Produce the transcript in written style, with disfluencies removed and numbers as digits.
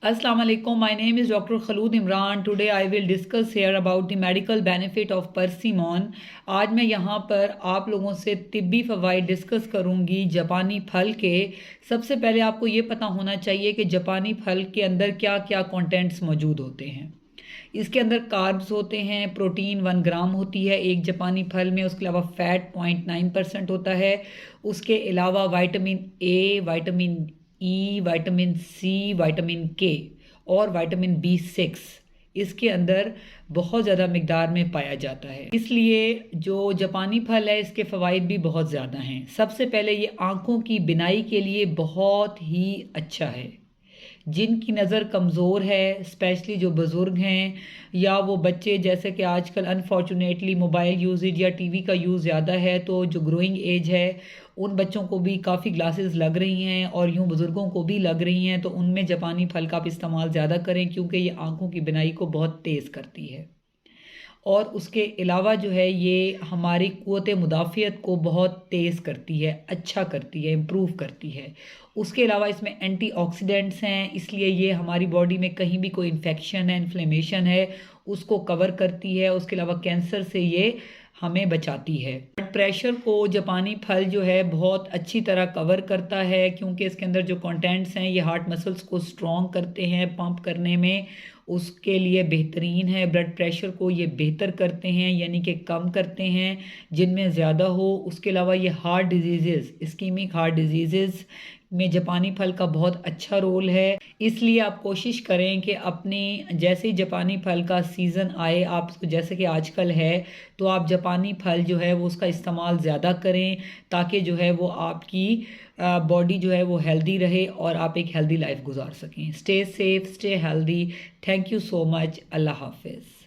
Assalamu alaikum. My name is Dr. Khalud Imran. Today I will discuss here about the medical benefit of persimmon. आज मैं यहाँ पर आप लोगों से तिब्बी फ़वाइद डिस्कस करूँगी जापानी फल के। सबसे पहले आपको ये पता होना चाहिए कि जापानी फल के अंदर क्या क्या कंटेंट्स मौजूद होते हैं। इसके अंदर कार्ब्स होते हैं, प्रोटीन 1 ग्राम होती है एक जापानी फल में, उसके अलावा फैट 0.9% होता है। उसके अलावा vitamin A, vitamin E, vitamin C, vitamin K और विटामिन B6 इसके अंदर बहुत ज़्यादा मिकदार में पाया जाता है। इसलिए जो जापानी फल है इसके फ़वाइद भी बहुत ज़्यादा हैं। सबसे पहले ये आँखों की बिनाई के लिए बहुत ही अच्छा है। जिनकी नज़र कमज़ोर है, स्पेशली जो बुज़ुर्ग हैं या वो बच्चे, जैसे कि आजकल अनफॉर्चुनेटली मोबाइल यूजेज या टीवी का यूज़ ज़्यादा है, तो जो ग्रोइंग एज है उन बच्चों को भी काफ़ी ग्लासेस लग रही हैं और यूँ बुज़ुर्गों को भी लग रही हैं, तो उनमें जापानी फल का आप इस्तेमाल ज़्यादा करें क्योंकि ये आँखों की बिनाई को बहुत तेज़ करती है। और उसके अलावा जो है ये हमारी क़ुव्वत मुदाफ़ियत को बहुत तेज़ करती है, अच्छा करती है, इम्प्रूव करती है। उसके अलावा इसमें एंटीऑक्सीडेंट्स हैं, इसलिए ये हमारी बॉडी में कहीं भी कोई इन्फेक्शन है, इन्फ्लेमेशन है, उसको कवर करती है। उसके अलावा कैंसर से ये हमें बचाती है। ब्लड प्रेशर को जापानी फल जो है बहुत अच्छी तरह कवर करता है क्योंकि इसके अंदर जो कंटेंट्स हैं ये हार्ट मसल्स को स्ट्रॉन्ग करते हैं, पंप करने में उसके लिए बेहतरीन है। ब्लड प्रेशर को ये बेहतर करते हैं, यानी कि कम करते हैं जिनमें ज़्यादा हो। उसके अलावा ये heart disease, ischaemic heart disease में जापानी फल का बहुत अच्छा रोल है। इसलिए आप कोशिश करें कि अपनी जैसे ही जापानी फल का सीज़न आए, आप जैसे कि आजकल है, तो आप जापानी फल जो है वो उसका इस्तेमाल ज़्यादा करें ताकि जो है वो आपकी बॉडी जो है वो हेल्दी रहे और आप एक हेल्दी लाइफ गुजार सकें। Stay safe, stay healthy. Thank you so much. अल्लाह हाफिज़।